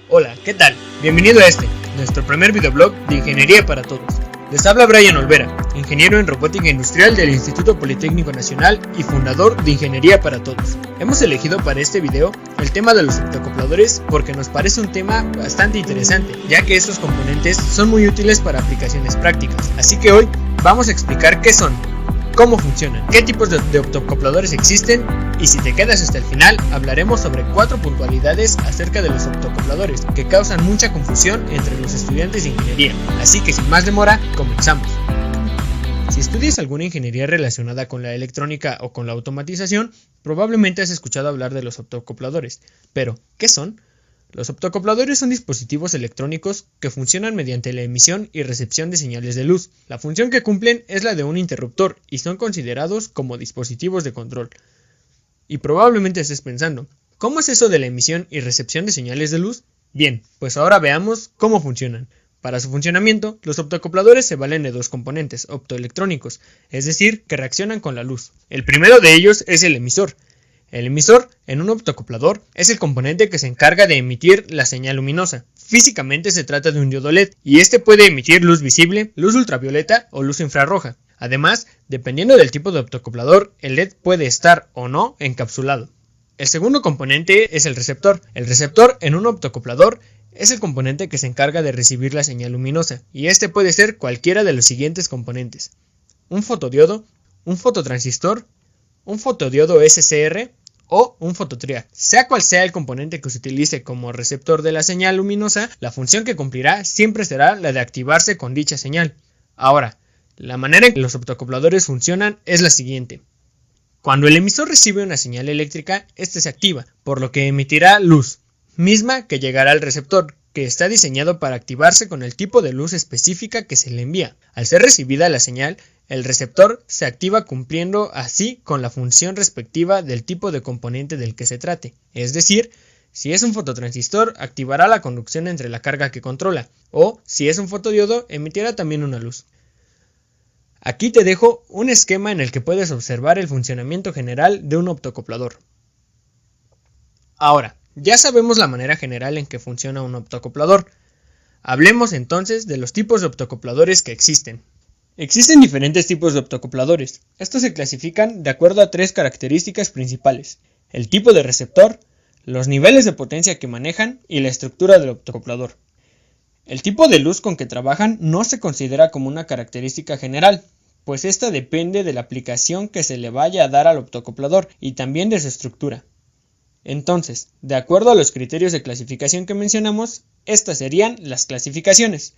Hola, ¿qué tal? Bienvenido a nuestro primer videoblog de Ingeniería para Todos. Les habla Brian Olvera, ingeniero en robótica industrial del Instituto Politécnico Nacional y fundador de Ingeniería para Todos. Hemos elegido para este video el tema de los optoacopladores porque nos parece un tema bastante interesante, ya que estos componentes son muy útiles para aplicaciones prácticas. Así que hoy vamos a explicar qué son, cómo funcionan, qué tipos de optoacopladores existen y si te quedas hasta el final hablaremos sobre 4 puntualidades acerca de los optoacopladores que causan mucha confusión entre los estudiantes de ingeniería. Así que sin más demora, comenzamos. Si estudias alguna ingeniería relacionada con la electrónica o con la automatización, probablemente has escuchado hablar de los optoacopladores. Pero, ¿qué son? Los optoacopladores son dispositivos electrónicos que funcionan mediante la emisión y recepción de señales de luz. La función que cumplen es la de un interruptor y son considerados como dispositivos de control. Y probablemente estés pensando, ¿cómo es eso de la emisión y recepción de señales de luz? Bien, pues ahora veamos cómo funcionan. Para su funcionamiento, los optoacopladores se valen de dos componentes optoelectrónicos, es decir, que reaccionan con la luz. El primero de ellos es el emisor. El emisor, en un optoacoplador, es el componente que se encarga de emitir la señal luminosa. Físicamente se trata de un diodo LED, y este puede emitir luz visible, luz ultravioleta o luz infrarroja. Además, dependiendo del tipo de optoacoplador, el LED puede estar o no encapsulado. El segundo componente es el receptor. El receptor, en un optoacoplador, es el componente que se encarga de recibir la señal luminosa, y este puede ser cualquiera de los siguientes componentes: un fotodiodo, un fototransistor, un fotodiodo SCR o un fototriac. Sea cual sea el componente que se utilice como receptor de la señal luminosa, la función que cumplirá siempre será la de activarse con dicha señal. Ahora, la manera en que los optoacopladores funcionan es la siguiente. Cuando el emisor recibe una señal eléctrica, este se activa, por lo que emitirá luz, misma que llegará al receptor, que está diseñado para activarse con el tipo de luz específica que se le envía. Al ser recibida la señal, el receptor se activa cumpliendo así con la función respectiva del tipo de componente del que se trate. Es decir, si es un fototransistor, activará la conducción entre la carga que controla, o si es un fotodiodo, emitirá también una luz. Aquí te dejo un esquema en el que puedes observar el funcionamiento general de un optoacoplador. Ahora, ya sabemos la manera general en que funciona un optoacoplador. Hablemos entonces de los tipos de optoacopladores que existen. Existen diferentes tipos de optoacopladores. Estos se clasifican de acuerdo a 3 características principales: el tipo de receptor, los niveles de potencia que manejan y la estructura del optoacoplador. El tipo de luz con que trabajan no se considera como una característica general, pues esta depende de la aplicación que se le vaya a dar al optoacoplador y también de su estructura. Entonces, de acuerdo a los criterios de clasificación que mencionamos, estas serían las clasificaciones.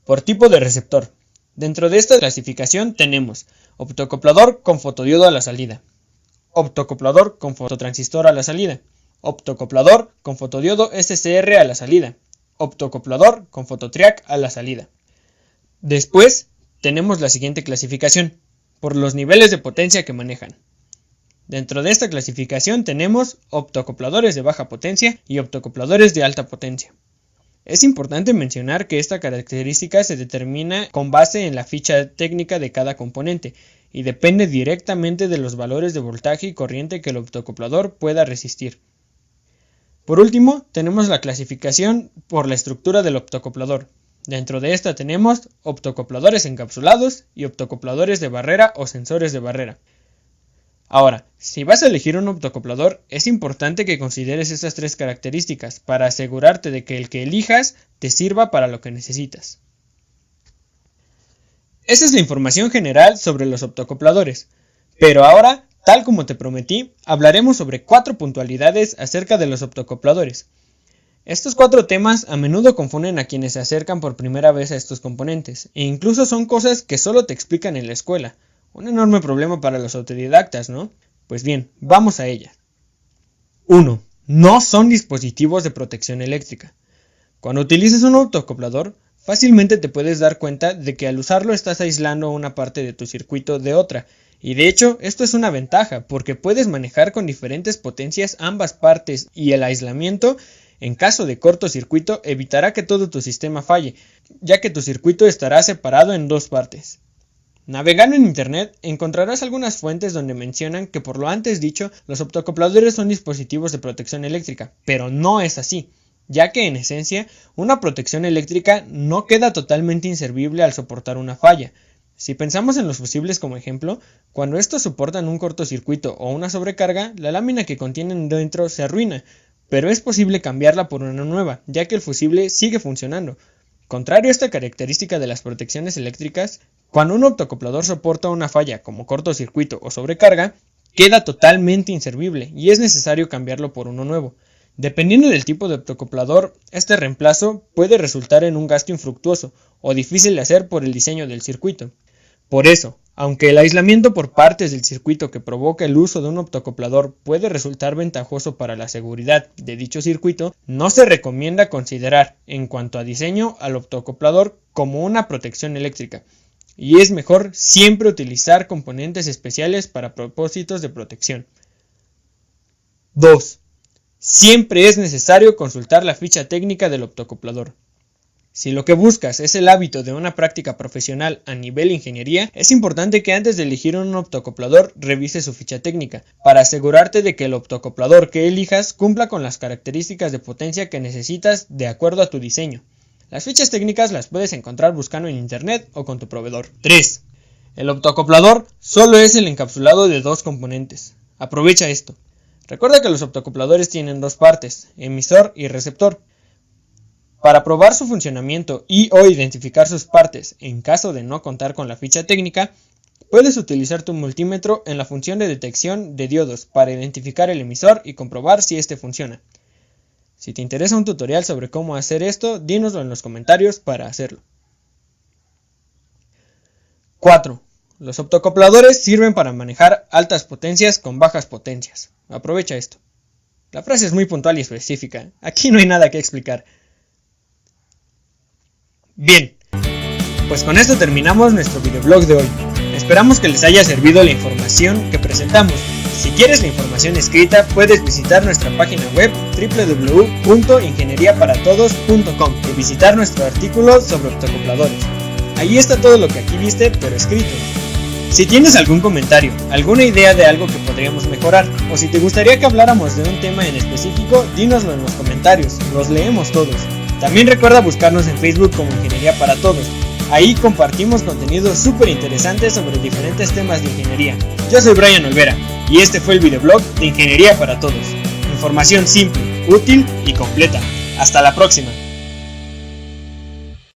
Por tipo de receptor. Dentro de esta clasificación tenemos optoacoplador con fotodiodo a la salida, optoacoplador con fototransistor a la salida, optoacoplador con fotodiodo SCR a la salida, optoacoplador con fototriac a la salida. Después tenemos la siguiente clasificación, por los niveles de potencia que manejan. Dentro de esta clasificación tenemos optoacopladores de baja potencia y optoacopladores de alta potencia. Es importante mencionar que esta característica se determina con base en la ficha técnica de cada componente y depende directamente de los valores de voltaje y corriente que el optoacoplador pueda resistir. Por último, tenemos la clasificación por la estructura del optoacoplador. Dentro de esta tenemos optoacopladores encapsulados y optoacopladores de barrera o sensores de barrera. Ahora, si vas a elegir un optoacoplador, es importante que consideres estas 3 características para asegurarte de que el que elijas te sirva para lo que necesitas. Esa es la información general sobre los optoacopladores, pero ahora, tal como te prometí, hablaremos sobre 4 puntualidades acerca de los optoacopladores. Estos 4 temas a menudo confunden a quienes se acercan por primera vez a estos componentes, e incluso son cosas que solo te explican en la escuela. Un enorme problema para los autodidactas, ¿no? Pues bien, vamos a ellas. 1. No son dispositivos de protección eléctrica. Cuando utilizas un optoacoplador, fácilmente te puedes dar cuenta de que al usarlo estás aislando una parte de tu circuito de otra, y de hecho esto es una ventaja porque puedes manejar con diferentes potencias ambas partes y el aislamiento, en caso de cortocircuito, evitará que todo tu sistema falle, ya que tu circuito estará separado en 2 partes. Navegando en internet encontrarás algunas fuentes donde mencionan que por lo antes dicho, los optoacopladores son dispositivos de protección eléctrica, pero no es así. ya que en esencia una protección eléctrica no queda totalmente inservible al soportar una falla. Si pensamos en los fusibles como ejemplo, cuando estos soportan un cortocircuito o una sobrecarga, la lámina que contienen dentro se arruina, pero es posible cambiarla por una nueva, ya que el fusible sigue funcionando. Contrario a esta característica de las protecciones eléctricas, cuando un optocoplador soporta una falla como cortocircuito o sobrecarga, queda totalmente inservible y es necesario cambiarlo por uno nuevo. Dependiendo del tipo de optocoplador, este reemplazo puede resultar en un gasto infructuoso o difícil de hacer por el diseño del circuito. Por eso, aunque el aislamiento por partes del circuito que provoca el uso de un optocoplador puede resultar ventajoso para la seguridad de dicho circuito, no se recomienda considerar, en cuanto a diseño, al optocoplador como una protección eléctrica, y es mejor siempre utilizar componentes especiales para propósitos de protección. 2. Siempre es necesario consultar la ficha técnica del optocoplador. Si lo que buscas es el hábito de una práctica profesional a nivel ingeniería, es importante que antes de elegir un optocoplador revises su ficha técnica, para asegurarte de que el optocoplador que elijas cumpla con las características de potencia que necesitas de acuerdo a tu diseño. Las fichas técnicas las puedes encontrar buscando en internet o con tu proveedor. 3. El optocoplador solo es el encapsulado de dos componentes. Aprovecha esto. Recuerda que los optocopladores tienen dos partes, emisor y receptor. Para probar su funcionamiento o identificar sus partes en caso de no contar con la ficha técnica, puedes utilizar tu multímetro en la función de detección de diodos para identificar el emisor y comprobar si este funciona. Si te interesa un tutorial sobre cómo hacer esto, dínoslo en los comentarios para hacerlo. 4. Los optocopladores sirven para manejar altas potencias con bajas potencias. Aprovecha esto. La frase es muy puntual y específica, aquí no hay nada que explicar. Bien, pues con esto terminamos nuestro videoblog de hoy. Esperamos que les haya servido la información que presentamos. Si quieres la información escrita, puedes visitar nuestra página web www.ingenieriaparatodos.com y visitar nuestro artículo sobre optocopladores. Ahí está todo lo que aquí viste, pero escrito. Si tienes algún comentario, alguna idea de algo que podríamos mejorar, o si te gustaría que habláramos de un tema en específico, dínoslo en los comentarios, los leemos todos. También recuerda buscarnos en Facebook como Ingeniería para Todos. Ahí compartimos contenido súper interesante sobre diferentes temas de ingeniería. Yo soy Brian Olvera y este fue el videoblog de Ingeniería para Todos. Información simple, útil y completa. Hasta la próxima.